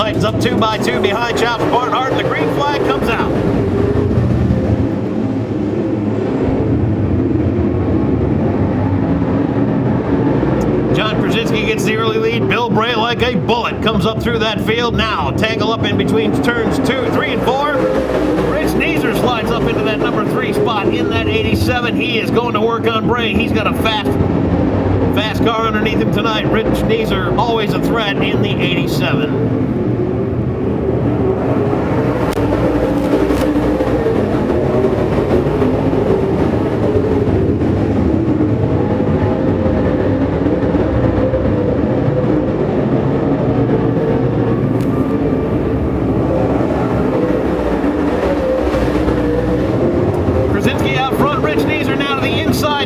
tightens up 2 by 2 behind Chops Barnhart, and the green flag comes out. John Krasinski gets the early lead. Bill Bray, like a bullet, comes up through that field. Now, tangle up in between turns 2, 3, and 4. Rich Neeser slides up into that number 3 spot in that 87. He is going to work on Bray. He's got a fast car underneath him tonight. Rich Neeser, always a threat in the 87.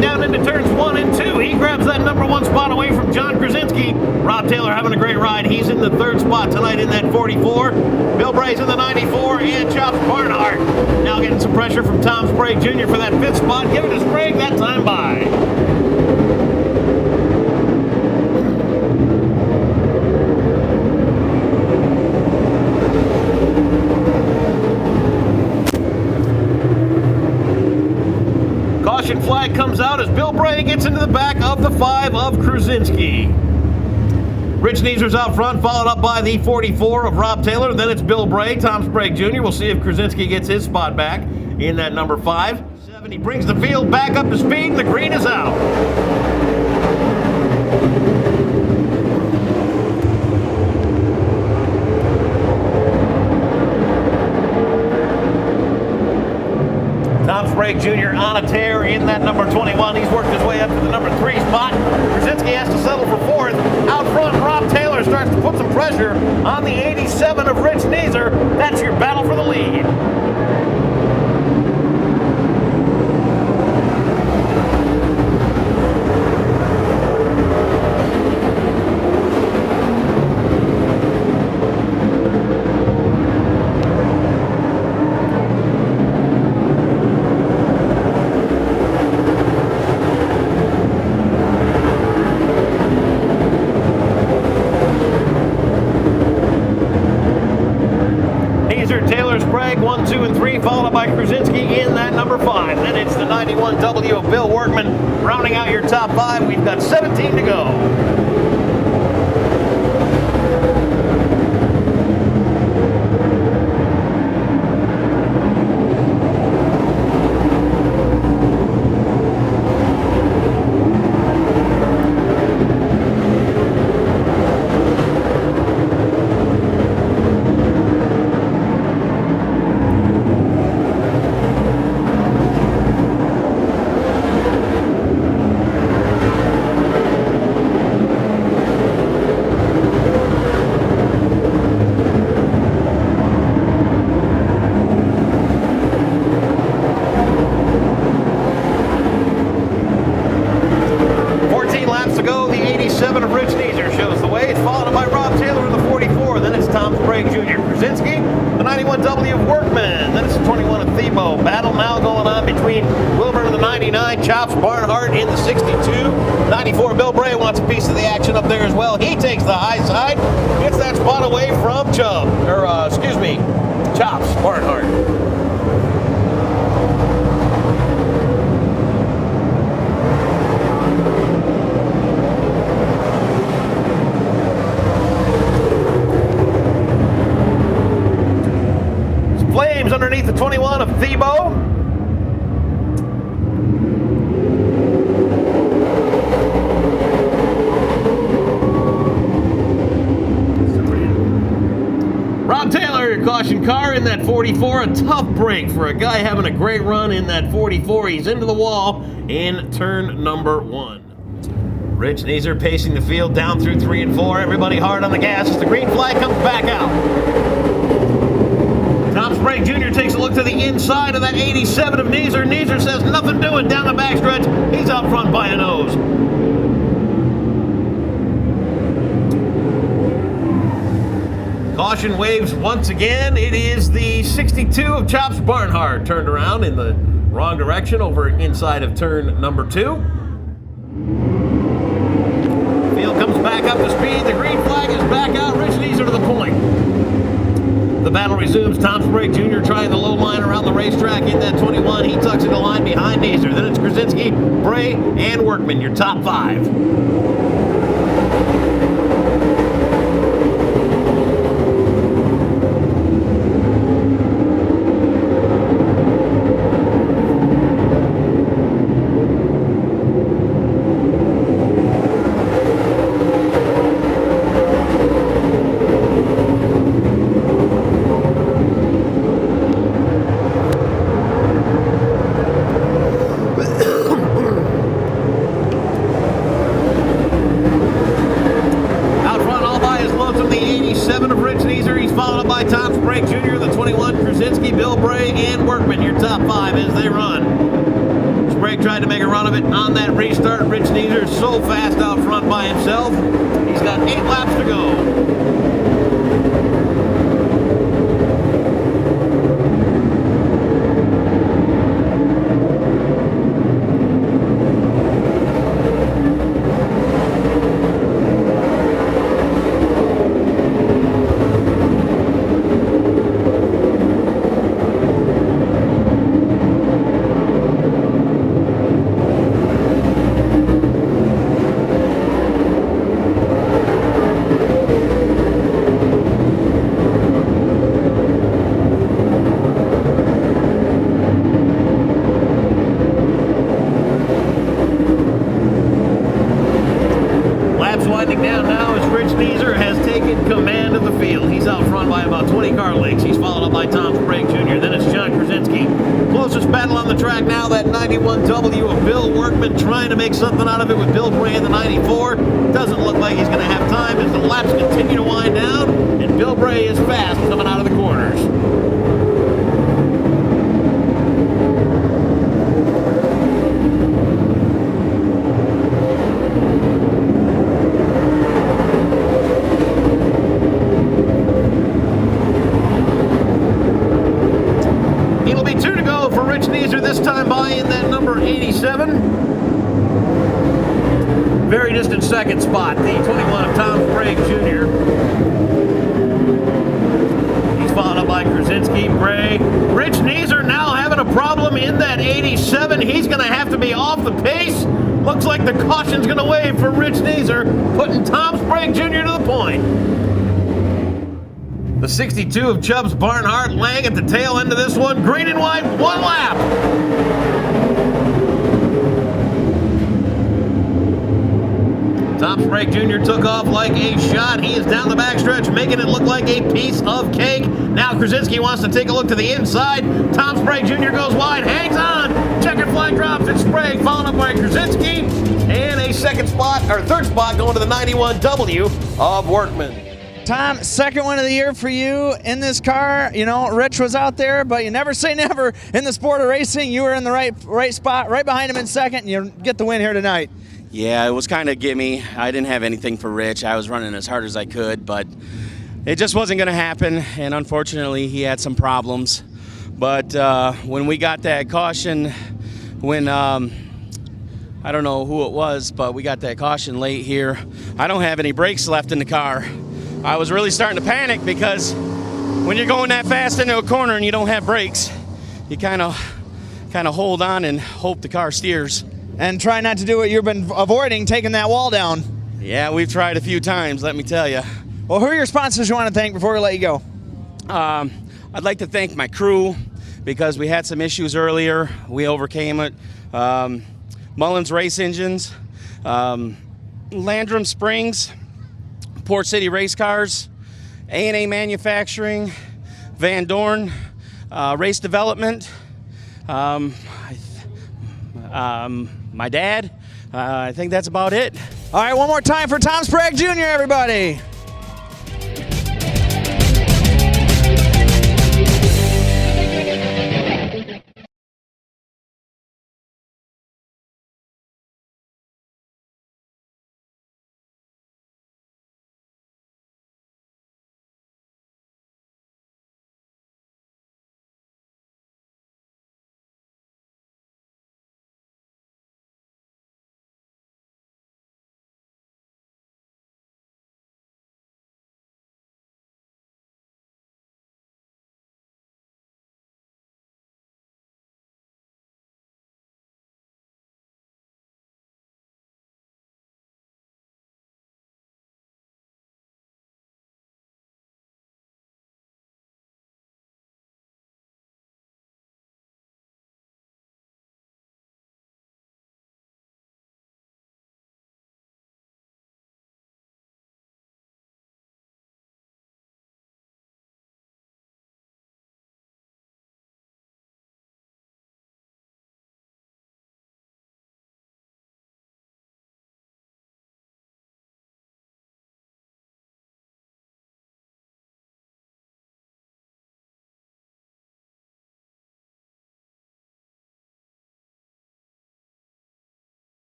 Down into turns 1 and 2. He grabs that number 1 spot away from John Krasinski. Rob Taylor having a great ride. He's in the 3rd spot tonight in that 44. Bill Bray's in the 94, and Chops Barnhart now getting some pressure from Tom Sprague Jr. for that 5th spot. Give it to Sprague that time by. Flag comes out as Bill Bray gets into the back of the 5 of Krasinski. Rich Neeser's out front, followed up by the 44 of Rob Taylor. Then it's Bill Bray, Tom Sprague Jr. We'll see if Krasinski gets his spot back in that number 5. 7, he brings the field back up to speed. The green is out. Tom Sprague Jr. on a tear in that number 21. He's worked his way up to the number 3 spot. Krasinski has to settle for 4th. Out front, Rob Taylor starts to put some pressure on the 87 of Rich Neeser. That's your battle for the lead. Taylor, Sprague, 1, 2, and 3, followed up by Krasinski in that number 5. Then it's the 91W of Bill Workman rounding out your top 5. We've got 17 to go. Of Rich Neeser shows the way. It's followed up by Rob Taylor in the 44. Then it's Tom Sprague Jr. Krasinski, the 91W of Workman. Then it's the 21 of Thiebaud. Battle now going on between Wilburn in the 99, Chops Barnhart in the 62. 94, Bill Bray wants a piece of the action up there as well. He takes the high side, gets that spot away from Chops Barnhart. Flames underneath the 21 of Thiebaud. Rob Taylor, caution car in that 44. A tough break for a guy having a great run in that 44. He's into the wall in turn number 1. Rich Neeser pacing the field down through 3 and 4. Everybody hard on the gas as the green flag comes back out. Tom Sprague Jr. takes a look to the inside of that 87 of Neeser. Neeser says nothing doing down the backstretch. He's out front by a nose. Caution waves once again. It is the 62 of Chops Barnhart turned around in the wrong direction over inside of turn number 2. Field comes back up to speed. The green flag is back out. Rich Neeser to the point. The battle resumes. Tom Sprague Jr. trying the low line around the racetrack in that 21. He tucks in the line behind Neeser. Then it's Krasinski, Bray, and Workman, your top 5. Tom Sprague Jr., the 21, Krasinski, Bill Bray, and Workman, your top 5 as they run. Sprague tried to make a run of it on that restart. Rich Neeser so fast out front by himself. He's got 8 laps to go. Winding down now as Rich Neeser has taken command of the field. He's out front by about 20 car lengths. He's followed up by Tom Sprague Jr. Then it's John Krasinski. Closest battle on the track now, that 91W of Bill Workman trying to make something out of it with Bill Bray in the 94. Doesn't look like he's going to have time as the laps continue to wind down, and Bill Bray is fast coming out of the corners. This time by in that number 87. Very distant second spot, the 21 of Tom Sprague Jr. He's followed up by Krasinski, Bray. Rich Neeser now having a problem in that 87. He's going to have to be off the pace. Looks like the caution's going to wave for Rich Neeser, putting Tom Sprague Jr. to the point. The 62 of Chubbs Barnhart Lang at the tail end of this one. Green and white, 1 lap. Tom Sprague Jr. took off like a shot. He is down the backstretch, making it look like a piece of cake. Now Krasinski wants to take a look to the inside. Tom Sprague Jr. goes wide, hangs on. Checkered flag drops, and Sprague followed up by Krasinski. And a third spot going to the 91W of Workman. Tom, second win of the year for you in this car. You know, Rich was out there, but you never say never in the sport of racing. You were in the right spot, right behind him in second, and you get the win here tonight. Yeah, it was kind of gimme. I didn't have anything for Rich. I was running as hard as I could, but it just wasn't going to happen, and unfortunately, he had some problems. But when we got that caution, when I don't know who it was, but we got that caution late here, I don't have any brakes left in the car. I was really starting to panic because when you're going that fast into a corner and you don't have brakes, you kind of hold on and hope the car steers. And try not to do what you've been avoiding, taking that wall down. Yeah, we've tried a few times, let me tell you. Well, who are your sponsors you want to thank before we let you go? I'd like to thank my crew because we had some issues earlier. We overcame it. Mullins Race Engines, Landrum Springs, Port City Race Cars, A&A Manufacturing, Van Dorn, Race Development, my dad. I think that's about it. All right, one more time for Tom Sprague Jr., everybody.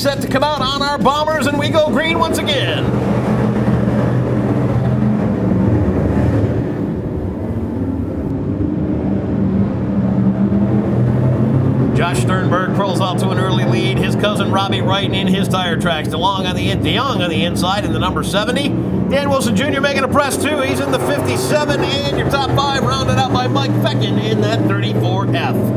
set to come out on our bombers, and we go green once again. Josh Sternberg pulls out to an early lead. His cousin Robbie Wright in his tire tracks. DeYoung on the inside in the number 70. Dan Wilson Jr. making a press too. He's in the 57, and your top 5 rounded out by Mike Feckin in that 34F.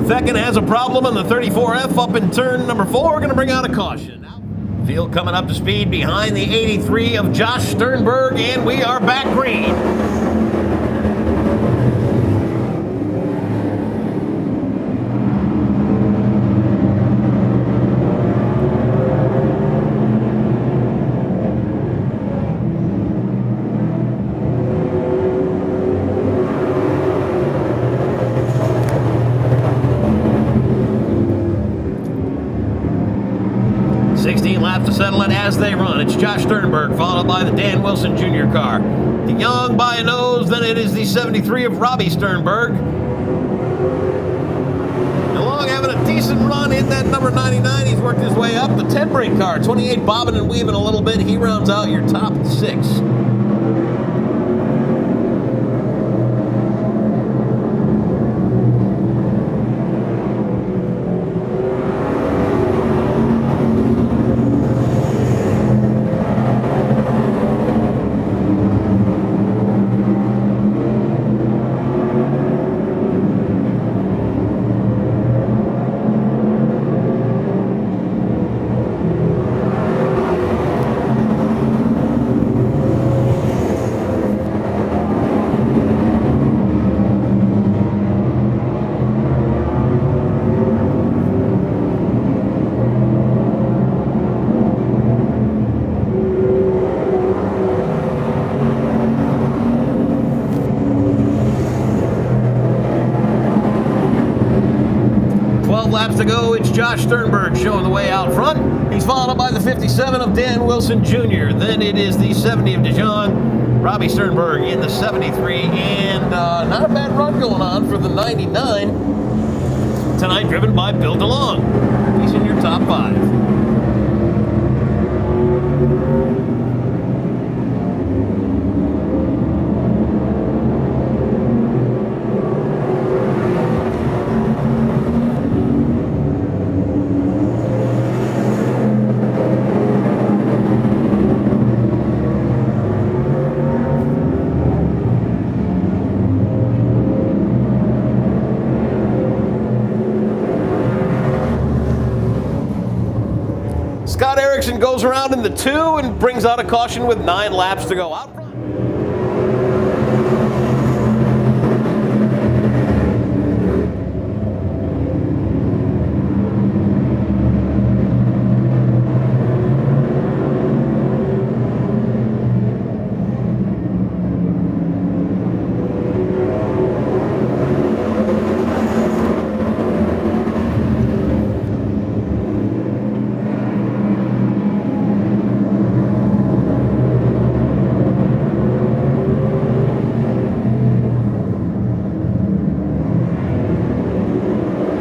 Feckin has a problem in the 34F up in turn number 4. Going to bring out a caution. Field coming up to speed behind the 83 of Josh Sternberg, and we are back green. Laps to settle it as they run. It's Josh Sternberg, followed by the Dan Wilson Jr. car. DeYoung by a nose, then it is the 73 of Robbie Sternberg. DeYoung having a decent run in that number 99. He's worked his way up. The Ted Brink car, 28, bobbing and weaving a little bit. He rounds out your top 6. Laps to go. It's Josh Sternberg showing the way out front. He's followed up by the 57 of Dan Wilson Jr. Then it is the 70 of DeJohn. Robbie Sternberg in the 73, and not a bad run going on for the 99 tonight, driven by Bill DeLong. He's in your top 5. Scott Erickson goes around in the 2 and brings out a caution with 9 laps to go out front.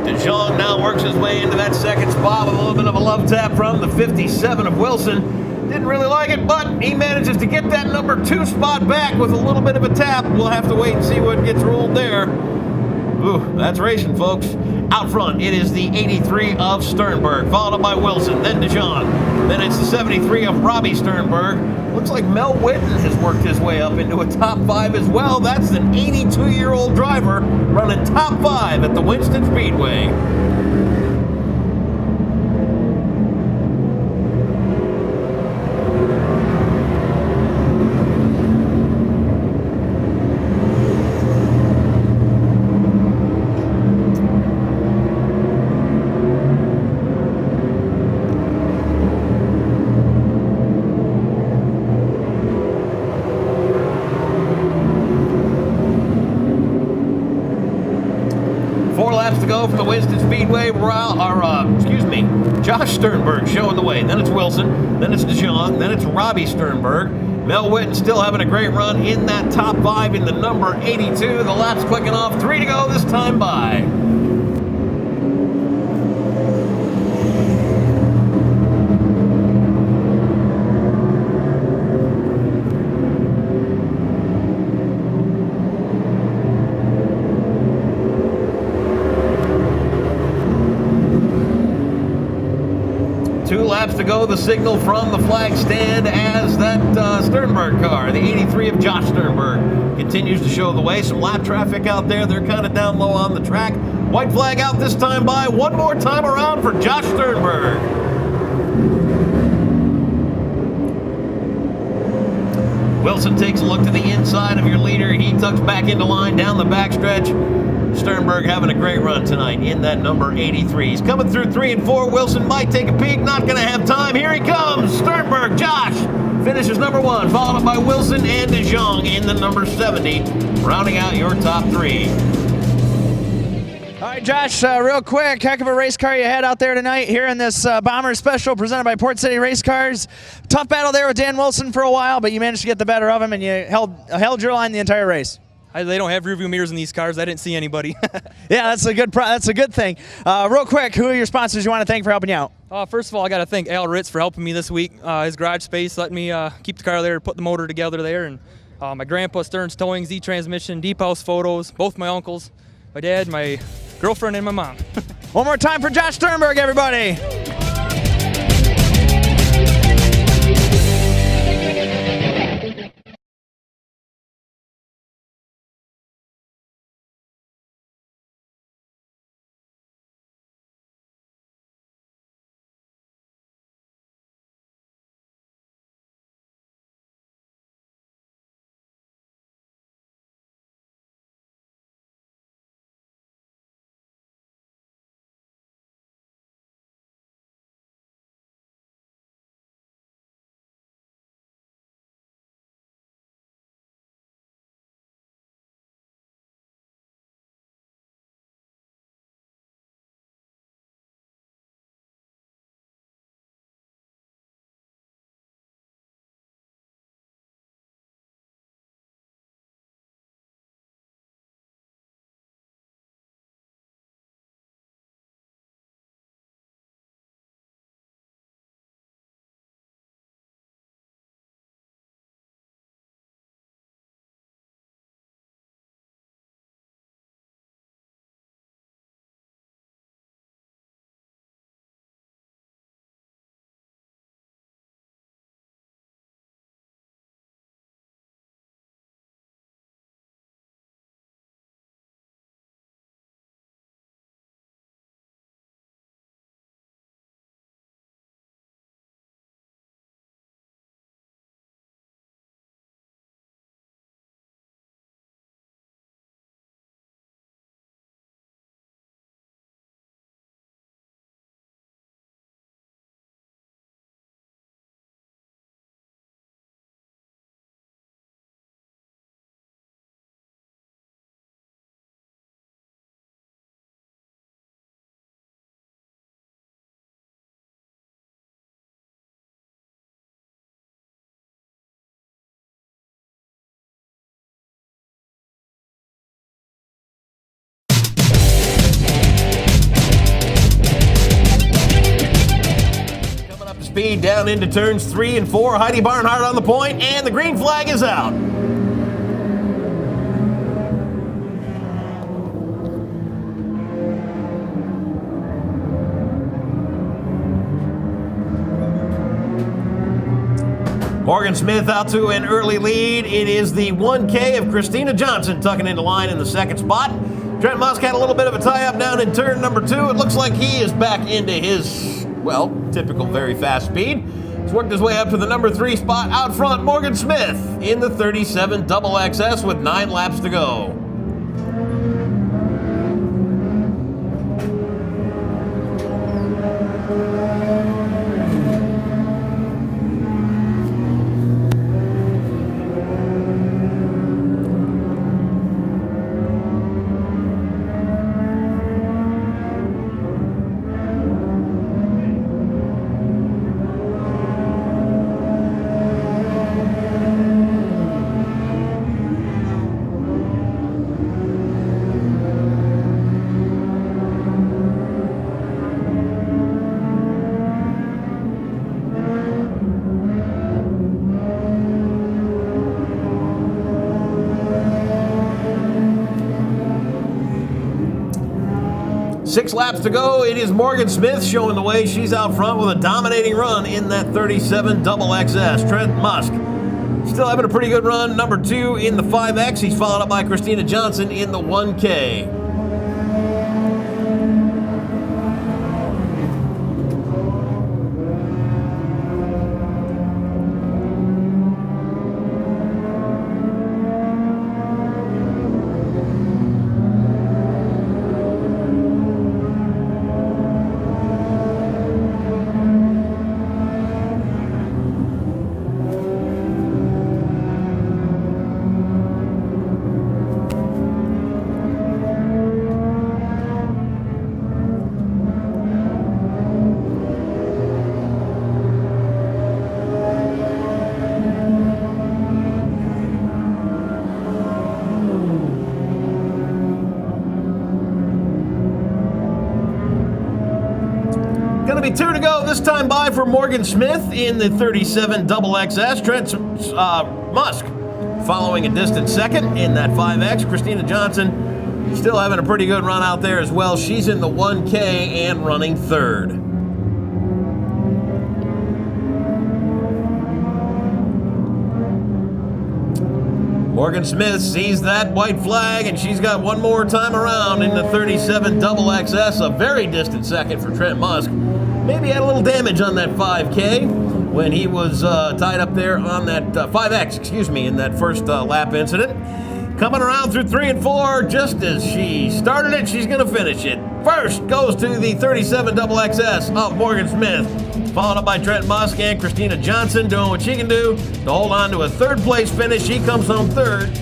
DeJohn now works his way into that second spot with a little bit of a love tap from the 57 of Wilson. Didn't really like it, but he manages to get that number 2 spot back with a little bit of a tap. We'll have to wait and see what gets ruled there. Ooh, that's racing, folks. Out front, it is the 83 of Sternberg, followed up by Wilson, then DeJohn. Then it's the 73 of Robbie Sternberg. Looks like Mel Whitten has worked his way up into a top 5 as well. That's an 82-year-old driver running top 5 at the Winston Speedway. go from the Winston Speedway. Josh Sternberg showing the way. Then it's Wilson. Then it's DeJong. Then it's Robbie Sternberg. Mel Witten still having a great run in that top 5 in the number 82. The laps clicking off. 3 to go this time by. Two laps to go, the signal from the flag stand as that Sternberg car, the 83 of Josh Sternberg, continues to show the way. Some lap traffic out there. They're kind of down low on the track. White flag out this time by. One more time around for Josh Sternberg. Wilson takes a look to the inside of your leader. He tucks back into line down the backstretch. Sternberg having a great run tonight in that number 83. He's coming through 3 and 4. Wilson might take a peek, not going to have time. Here he comes. Sternberg, Josh, finishes number 1, followed up by Wilson and DeJong in the number 70, rounding out your top 3. All right, Josh, real quick, heck of a race car you had out there tonight here in this Bomber Special presented by Port City Race Cars. Tough battle there with Dan Wilson for a while, but you managed to get the better of him, and you held your line the entire race. They don't have rearview mirrors in these cars. I didn't see anybody. Yeah, that's a good thing. Real quick, who are your sponsors you want to thank for helping you out? First of all, I got to thank Al Ritz for helping me this week. His garage space letting me keep the car there, put the motor together there, and my grandpa Stearns Towing, Z Transmission, Deep House Photos, both my uncles, my dad, my girlfriend, and my mom. One more time for Josh Sternberg, everybody. Speed down into turns 3 and 4. Heidi Barnhart on the point, and the green flag is out. Morgan Smith out to an early lead. It is the 1K of Christina Johnson tucking into line in the second spot. Trent Musk had a little bit of a tie-up down in turn number 2. It looks like he is back into his, well, typical very fast speed. He's worked his way up to the number 3 spot out front. Morgan Smith in the 37 double XS with 9 laps to go. 6 laps to go. It is Morgan Smith showing the way. She's out front with a dominating run in that 37 XXS. Trent Musk still having a pretty good run. Number 2 in the 5X. He's followed up by Christina Johnson in the 1K. Going to be 2 to go this time by for Morgan Smith in the 37 XXS. Trent Musk following a distant second in that 5X. Christina Johnson still having a pretty good run out there as well. She's in the 1K and running 3rd. Morgan Smith sees that white flag, and she's got one more time around in the 37 XXS. A very distant second for Trent Musk. Maybe had a little damage on that 5K when he was tied up there on that 5X, excuse me, in that first lap incident. Coming around through 3 and 4, just as she started it, she's going to finish it. First goes to the 37 XXS of Morgan Smith, followed up by Trent Musk and Christina Johnson doing what she can do to hold on to a 3rd place finish. She comes home 3rd.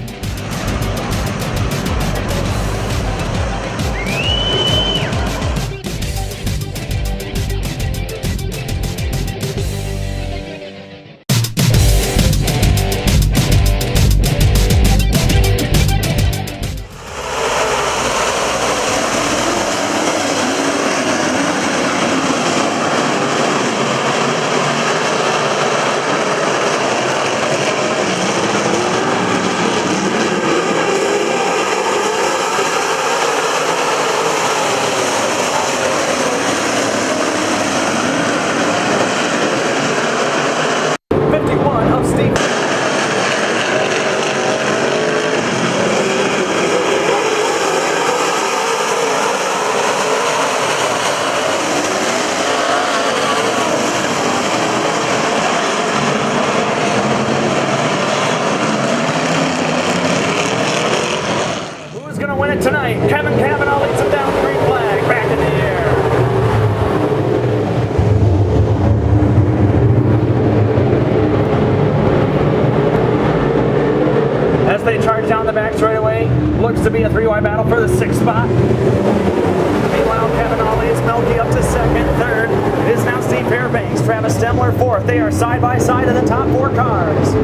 Tonight, Kevin Cavanaugh leads him down the green flag, back in the air. As they charge down the back straightaway, looks to be a 3-wide battle for the 6th spot. Meanwhile, Cavanaugh leads Melky up to 2nd. 3rd is now Steve Fairbanks. Travis Stemler 4th. They are side by side in the top 4 cars.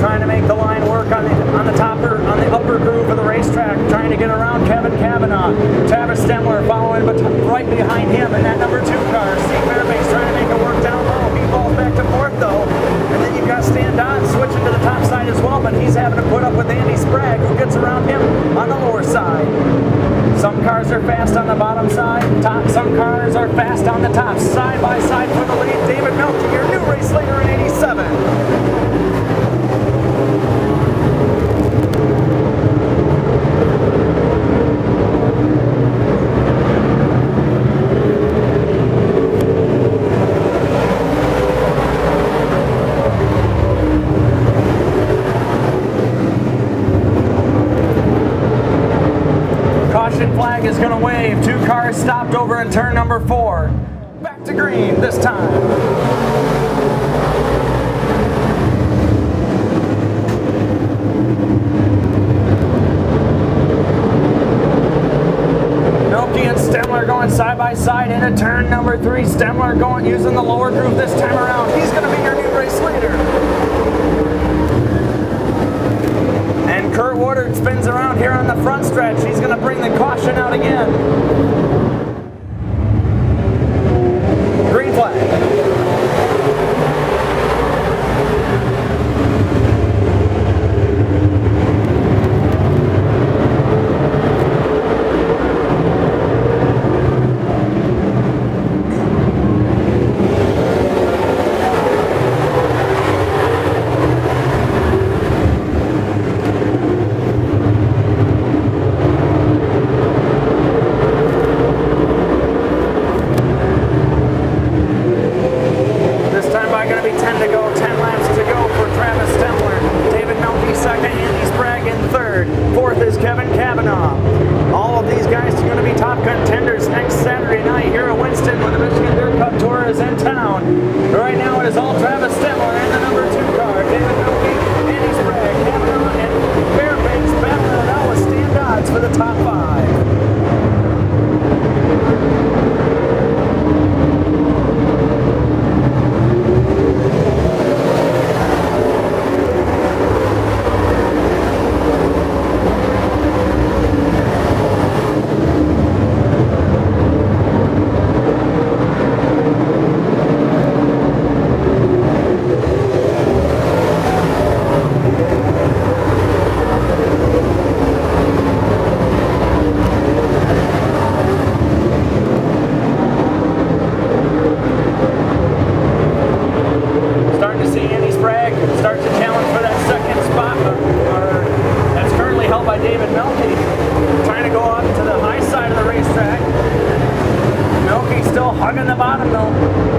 Trying to make the line work on the upper groove of the racetrack, trying to get around Kevin Cavanaugh. Travis Stemler following right behind him in that number 2 car. Steve Fairbanks trying to make it work down low. He falls back to 4th though. And then you've got Stan Dodd switching to the top side as well, but he's having to put up with Andy Sprague, who gets around him on the lower side. Some cars are fast on the bottom side, some cars are fast on the top. Side by side for the lead, David Melky, your new race leader in 87. Flag is going to wave. 2 cars stopped over in turn number 4. Back to green this time. Melky and Stemler going side by side into turn number 3. Stemler going using the lower groove this time around. He's going to be your new race leader. And Kurt Woodard spins around here on the front stretch. He's going to bring the caution out again. go. 10 laps to go for Travis Stemler. David Melke second, Andy Sprague in third. Fourth is Kevin Kavanaugh. All of these guys are going to be top contenders next Saturday night here at Winston when the Michigan Dirt Cup Tour is in town. Right now it is all Travis Stemler and the number 2 car. David Melke, Andy Sprague, Kavanaugh, and Fairbanks battling it out with Stan Dodds for the top 5. Hugging the bottom though,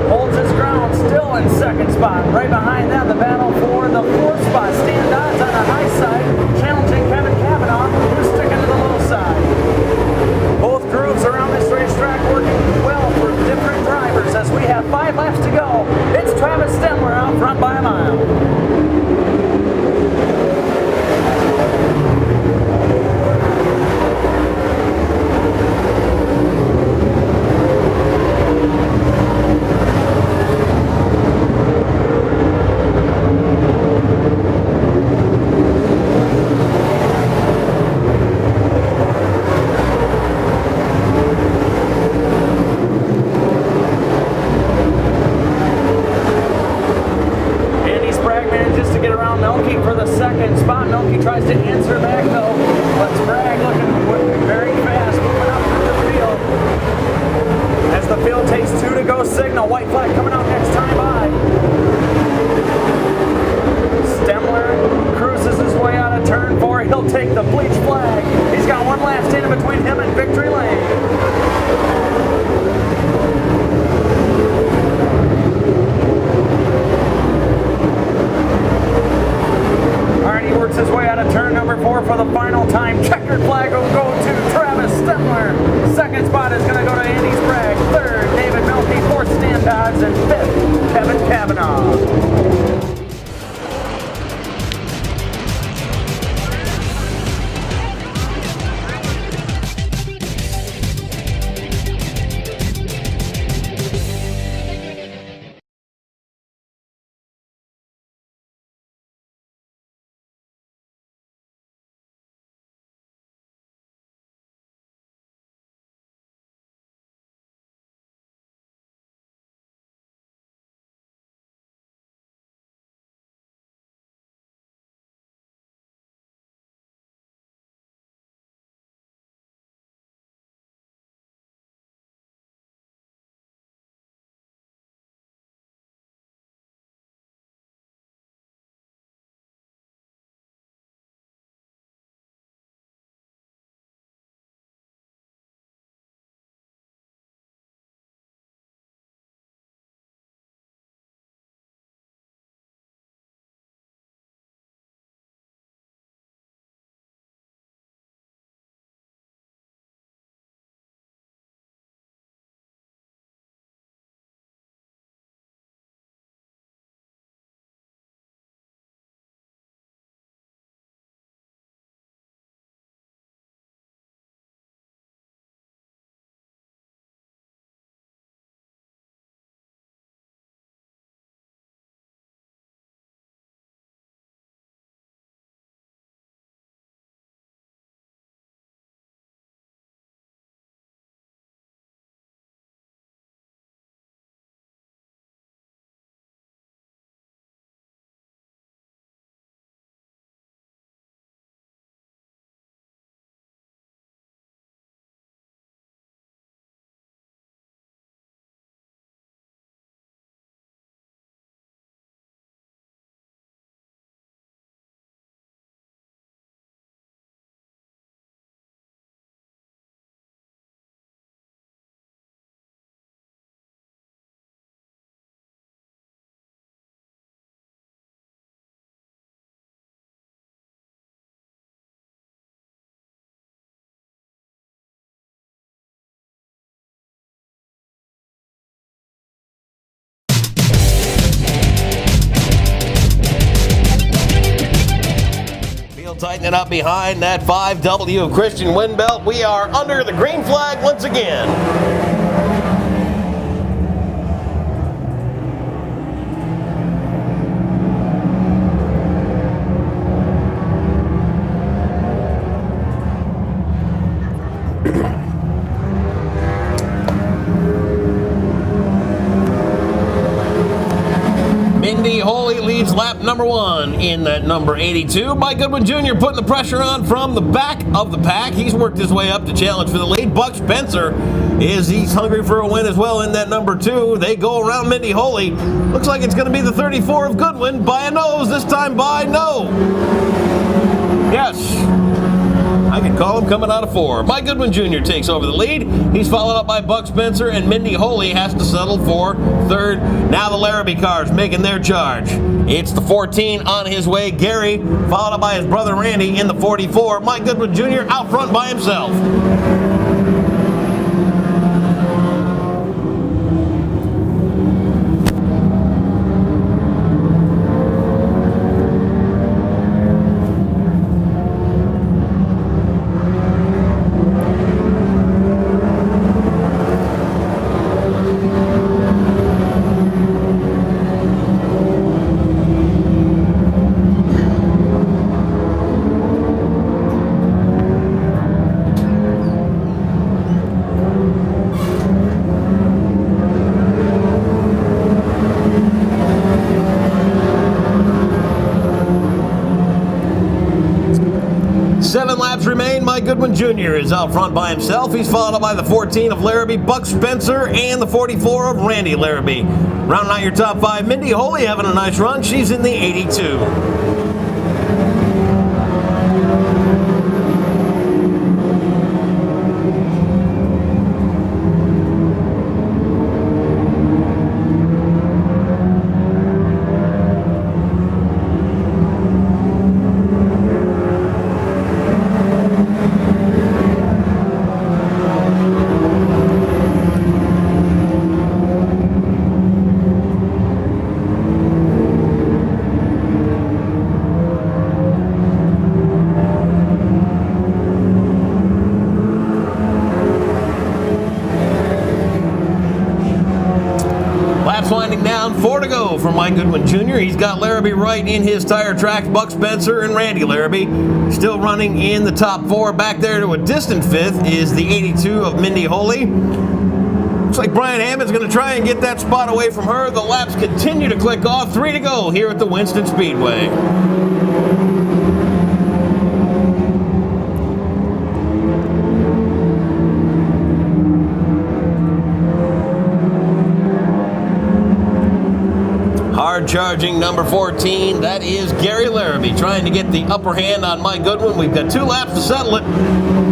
holds his ground, still in second spot. Right behind them, the battle for the 4th spot. Stan Dodds on the high side, challenging Kevin Kavanaugh, who's sticking to the low side. Both grooves around this racetrack working well for different drivers as we have 5 laps to go. It's Travis Stemler out front by a mile. For the second spot, Melke tries to answer back though, but Sprague looking very fast, moving up through the field. As the field takes 2 to go signal, white flag coming out next time by. Stemler cruises his way out of turn 4. He'll take the bleach flag. He's got 1 lap standing between him and victory lane. He works his way out of turn number 4 for the final time. Checkered flag will go to Travis Stemler. Second spot is going to go to Andy Sprague. Third, David Melke. Fourth, Stan Dodds. And fifth, Kevin Kavanaugh. tighten it up behind that 5W of Christian Windbelt. We are under the green flag once again. Mindy Holy leads lap number 1 in that number 82. Mike Goodwin Jr. putting the pressure on from the back of the pack. He's worked his way up to challenge for the lead. Buck Spencer he's hungry for a win as well in that number 2. They go around Mindy Holy. Looks like it's going to be the 34 of Goodwin by a nose, this time by no. Yes. I can call him coming out of 4. Mike Goodwin Jr. takes over the lead. He's followed up by Buck Spencer, and Mindy Holy has to settle for 3rd. Now the Larrabee cars making their charge. It's the 14 on his way, Gary, followed up by his brother Randy in the 44. Mike Goodwin Jr. out front by himself. 7 laps remain. Mike Goodwin Jr. is out front by himself. He's followed up by the 14 of Larrabee, Buck Spencer, and the 44 of Randy Larrabee. Rounding out your top 5, Mindy Holy having a nice run. She's in the 82. Winding down, 4 to go for Mike Goodwin Jr. He's got Larrabee right in his tire tracks. Buck Spencer and Randy Larrabee still running in the top 4. Back there to a distant 5th is the 82 of Mindy Holy. Looks like Brian Hammond's going to try and get that spot away from her. The laps continue to click off. 3 to go here at the Winston Speedway. Hard charging number 14, that is Gary Larrabee trying to get the upper hand on Mike Goodwin. We've got 2 laps to settle it.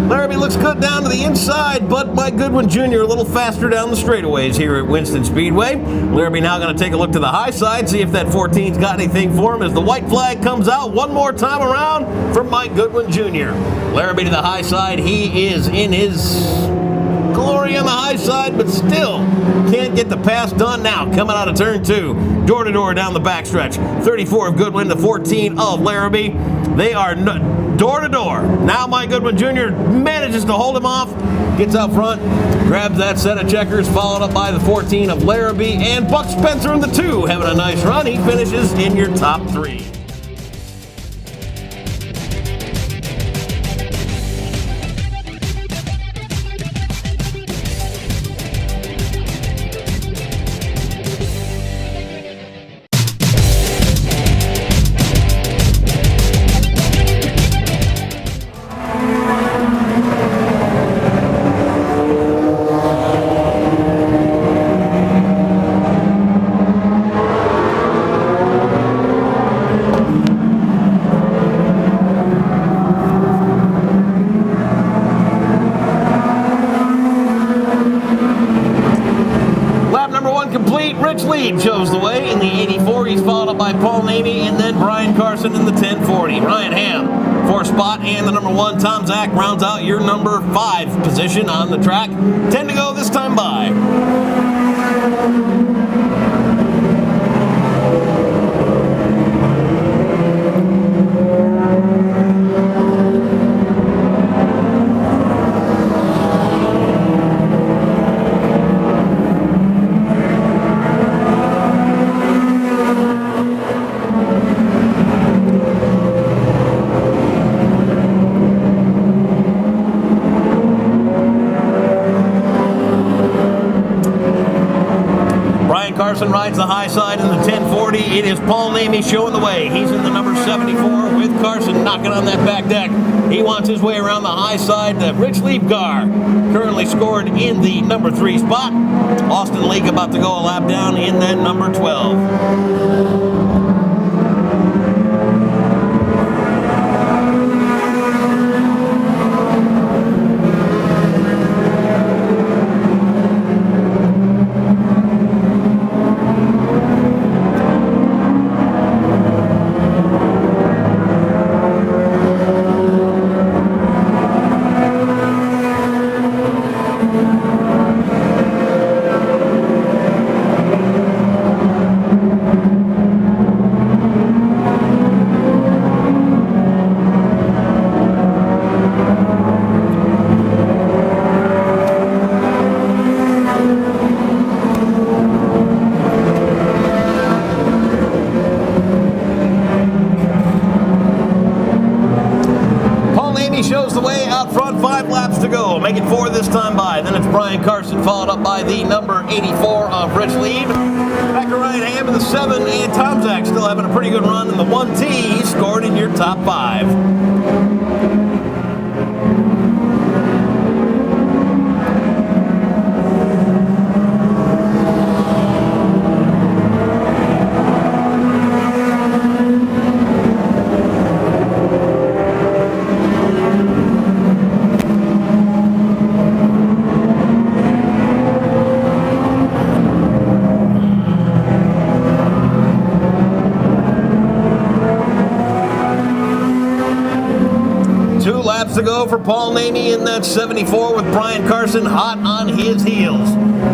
Larrabee looks good down to the inside, but Mike Goodwin Jr. a little faster down the straightaways here at Winston Speedway. Larrabee now going to take a look to the high side, see if that 14's got anything for him as the white flag comes out one more time around for Mike Goodwin Jr. Larrabee to the high side. He is in his glory on the high side, but still can't get the pass done now. Coming out of turn 2, door to door down the backstretch. 34 of Goodwin, the 14 of Larrabee. They are door to door. Now Mike Goodwin Jr. manages to hold him off, gets out front, grabs that set of checkers, followed up by the 14 of Larrabee, and Buck Spencer in the 2 having a nice run. He finishes in your top 3. Lead shows the way in the 84. He's followed up by Paul Namey and then Brian Carson in the 1040. Ryan Ham, 4 spot, and the number 1, Tom Zach, rounds out your number 5 position on the track. 10 to go this time by. Carson rides the high side in the 1040. It is Paul Namey showing the way. He's in the number 74 with Carson knocking on that back deck. He wants his way around the high side. The Rich Lieb car currently scored in the number 3 spot. Austin Leake about to go a lap down in that number 12. Shows the way out front, 5 laps to go. Make it 4 this time by. Then it's Brian Carson, followed up by the number 84 of Rich Lieb. Back to Ryan Ham in the 7, and Tom Zach still having a pretty good run in the 1T. He scored in your top 5. Laps to go for Paul Namey in that 74 with Brian Carson hot on his heels.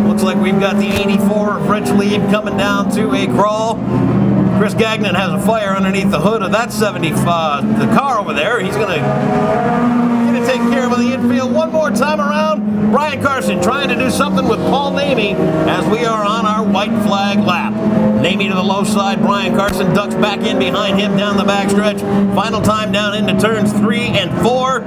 Looks like we've got the 84 of Rich Lieb coming down to a crawl. Chris Gagnon has a fire underneath the hood of that 75, the car over there. He's going to take care of the infield one more time around. Brian Carson trying to do something with Paul Namey as we are on our white flag lap. Namey to the low side. Brian Carson ducks back in behind him down the backstretch. Final time down into turns 3 and 4.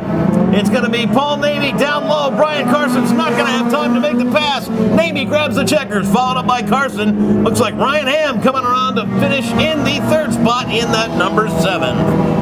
It's going to be Paul Namey down low. Brian Carson's not going to have time to make the pass. Namey grabs the checkers, followed up by Carson. Looks like Ryan Ham coming around to finish in the 3rd spot in that number 7.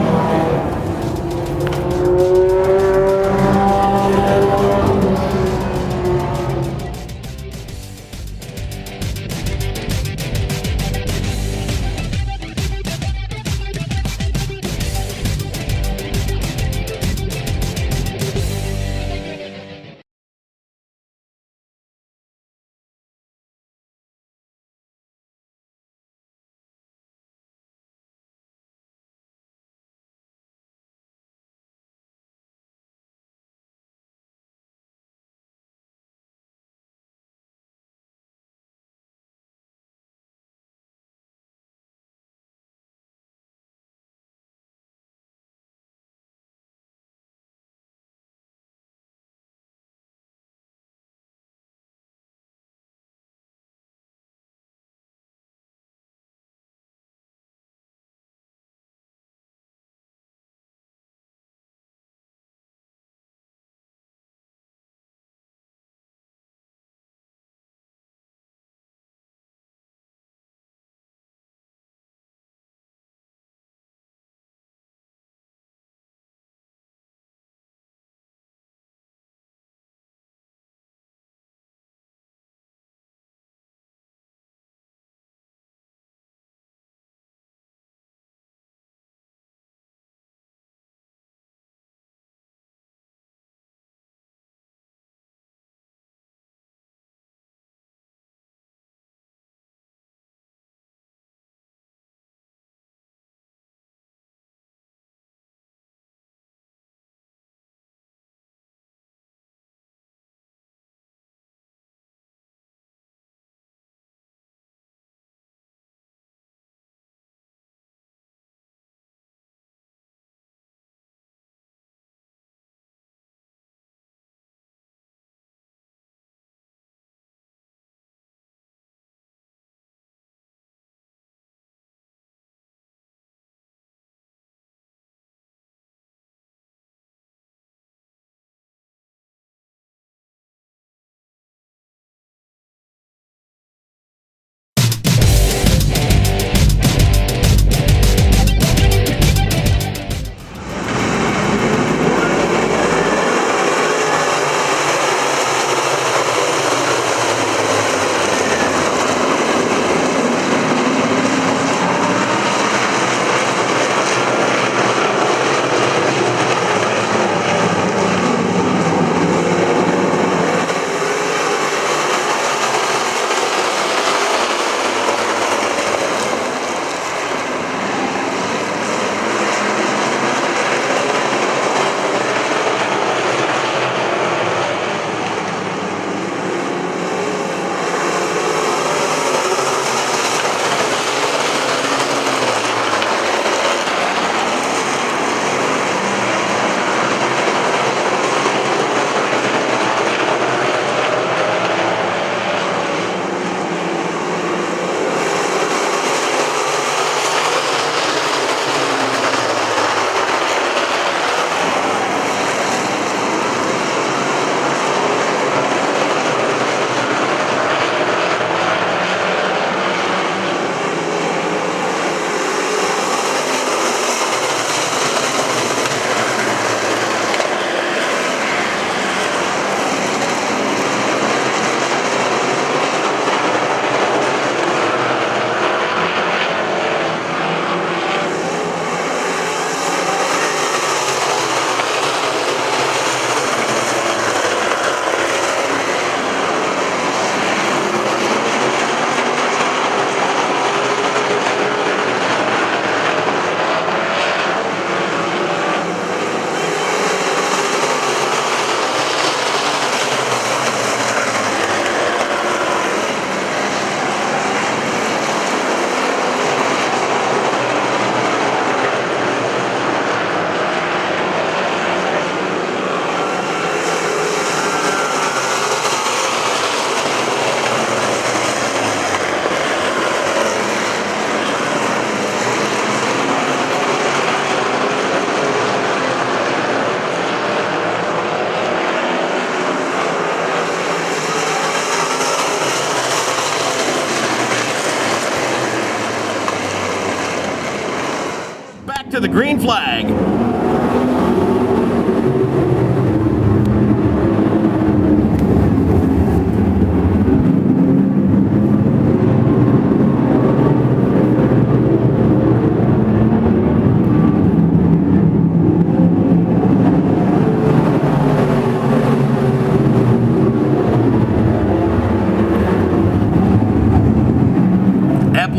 back to the green flag.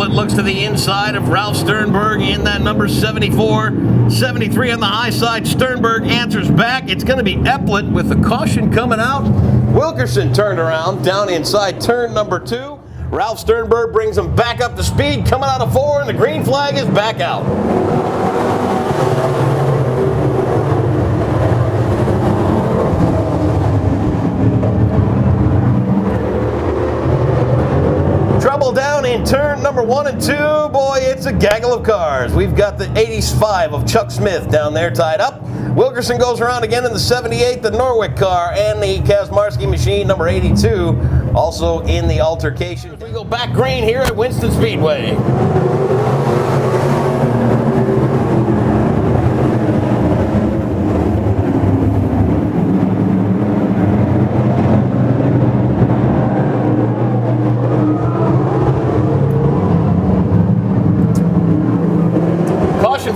Looks to the inside of Ralph Sternberg in that number 74. 73 on the high side. Sternberg answers back. It's going to be Epplett with the caution coming out. Wilkerson turned around down inside turn number 2. Ralph Sternberg brings him back up to speed, coming out of 4, and the green flag is back out. Trouble down in turn number 1 and 2. Boy, it's a gaggle of cars. We've got the 85 of Chuck Smith down there tied up. Wilkerson goes around again in the 78, the Norwick car, and the Kazmarski machine, number 82, also in the altercation. We go back green here at Winston Speedway.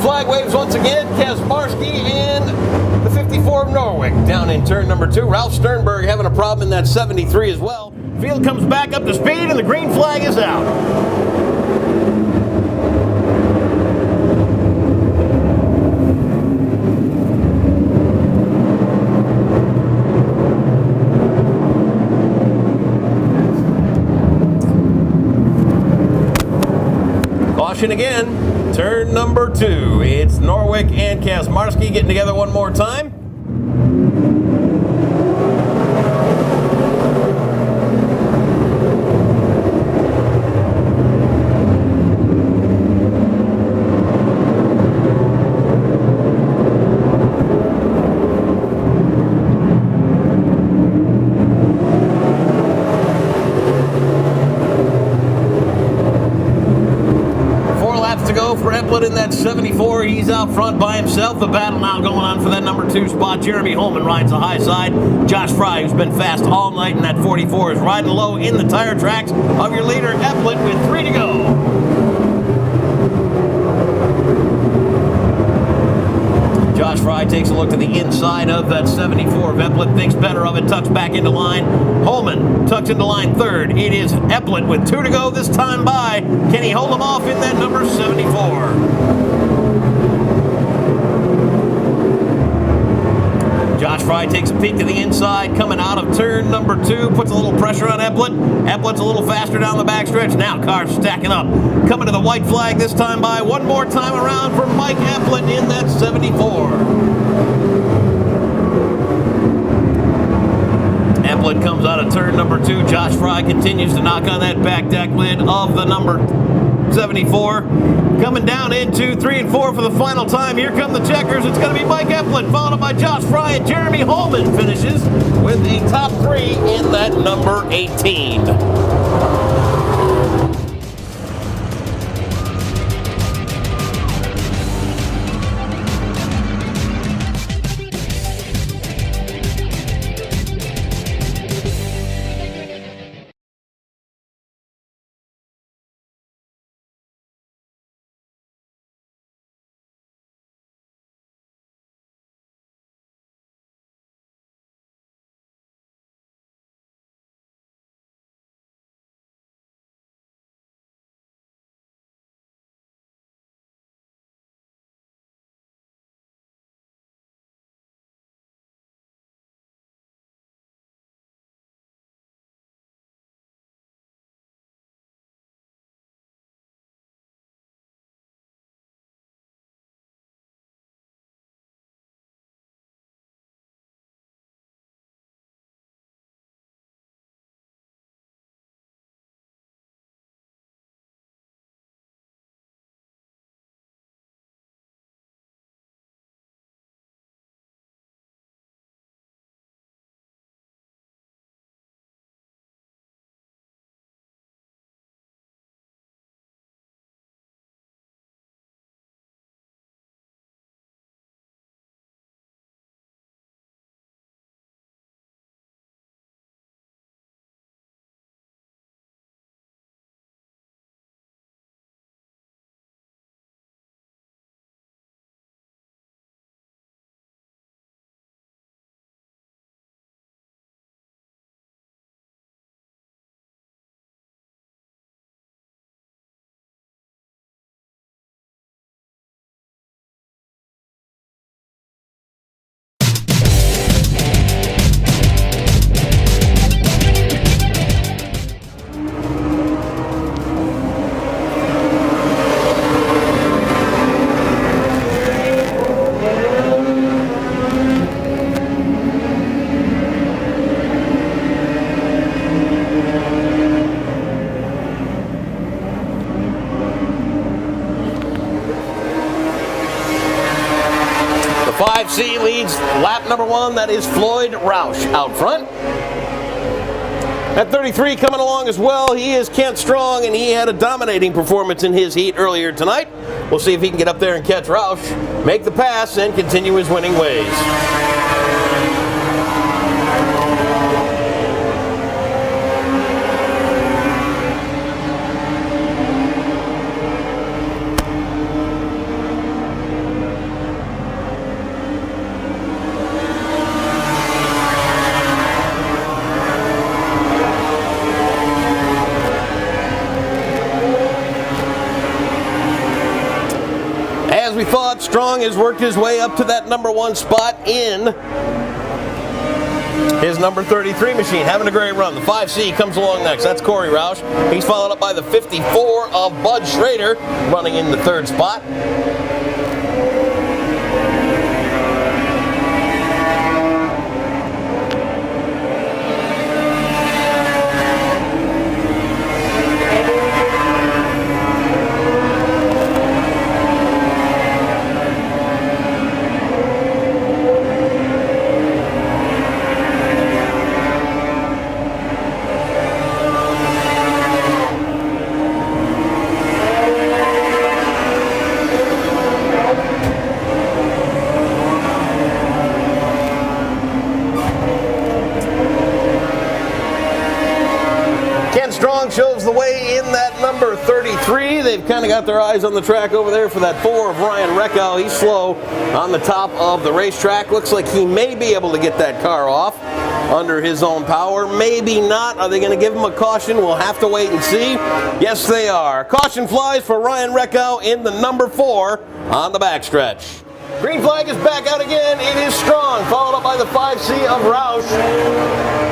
Flag waves once again. Kazmarski and the 54 of Norwick down in turn number 2. Ralph Sternberg having a problem in that 73 as well. Field comes back up to speed and the green flag is out. Caution again. Turn number 2. It's Norwick and Kazmarski getting together one more time. To go for Epplett in that 74. He's out front by himself. The battle now going on for that number 2 spot. Jeremy Holman rides the high side. Josh Fry, who's been fast all night in that 44, is riding low in the tire tracks of your leader, Epplett, with 3 to go. Josh Fry takes a look to the inside of that 74. Epplett thinks better of it, tucks back into line. Holman tucks into line 3rd. It is Epplett with 2 to go this time by. Can he hold him off in that number 74? Josh Fry takes a peek to the inside, coming out of turn number 2, puts a little pressure on Epplett. Eplett's a little faster down the backstretch. Now cars stacking up. Coming to the white flag this time by. One more time around for Mike Epplett in that 74. Epplett comes out of turn number 2. Josh Fry continues to knock on that back deck lid of the number 74. Coming down into 3 and 4 for the final time. Here come the checkers. It's going to be Mike Epplett, followed by Josh Fry, and Jeremy Holman finishes with a top 3 in that number 18. 5C leads lap number 1. That is Floyd Roush out front. At 33 coming along as well, he is Kent Strong, and he had a dominating performance in his heat earlier tonight. We'll see if he can get up there and catch Roush, make the pass, and continue his winning ways. As we thought, Strong has worked his way up to that number 1 spot in his number 33 machine, having a great run. The 5C comes along next. That's Corey Roush. He's followed up by the 54 of Bud Schrader, running in the 3rd spot. Strong shows the way in that number 33. They've kind of got their eyes on the track over there for that 4 of Ryan Reckow. He's slow on the top of the racetrack. Looks like he may be able to get that car off under his own power. Maybe not. Are they going to give him a caution? We'll have to wait and see. Yes, they are. Caution flies for Ryan Reckow in the number 4 on the backstretch. Green flag is back out again. It is Strong, followed up by the 5C of Roush.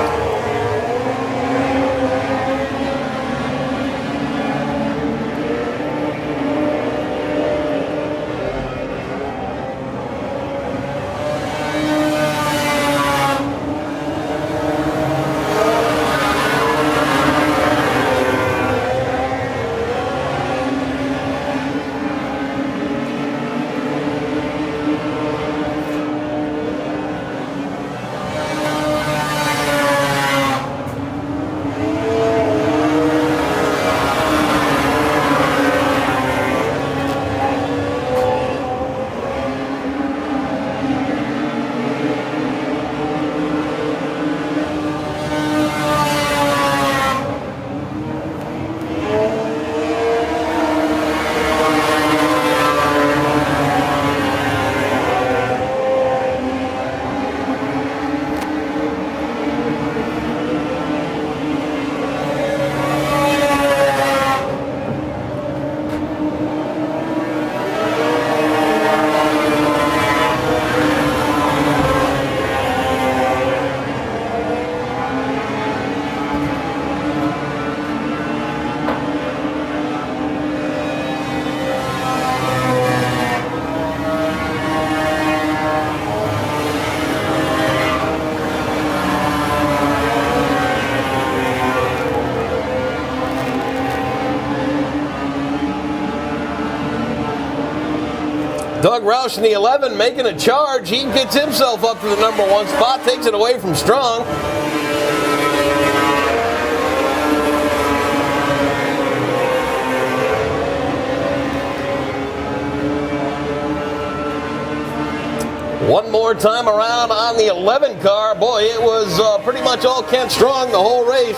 Doug Roush in the 11 making a charge. He gets himself up to the number 1 spot, takes it away from Strong. One more time around on the 11 car. Boy, it was pretty much all Kent Strong the whole race.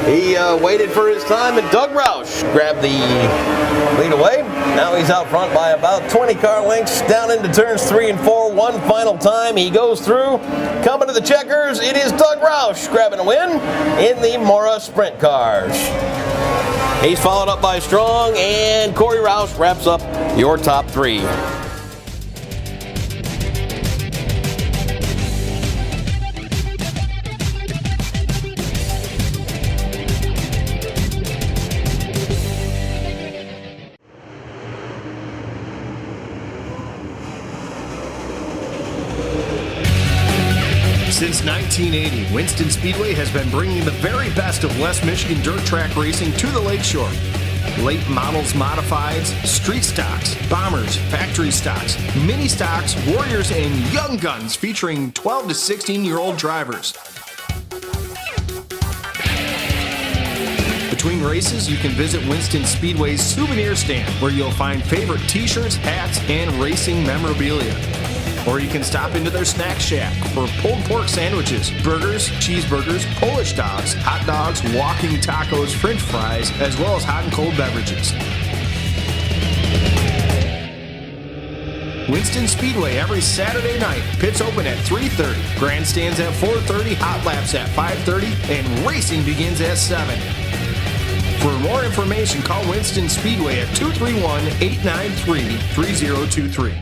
He waited for his time, and Doug Roush grabbed the lead away. Now he's out front by about 20 car lengths down into turns 3 and 4. One final time he goes through. Coming to the checkers, it is Doug Roush grabbing a win in the Mora Sprint cars. He's followed up by Strong, and Corey Roush wraps up your top 3. Since 1980, Winston Speedway has been bringing the very best of West Michigan dirt track racing to the lakeshore. Late models, modifieds, street stocks, bombers, factory stocks, mini stocks, warriors, and young guns featuring 12 to 16-year-old drivers. Between races, you can visit Winston Speedway's souvenir stand, where you'll find favorite t-shirts, hats, and racing memorabilia. Or you can stop into their snack shack for pulled pork sandwiches, burgers, cheeseburgers, Polish dogs, hot dogs, walking tacos, french fries, as well as hot and cold beverages. Winston Speedway every Saturday night. Pits open at 3:30, grandstands at 4:30, hot laps at 5:30, and racing begins at 7. For more information, call Winston Speedway at 231-893-3023.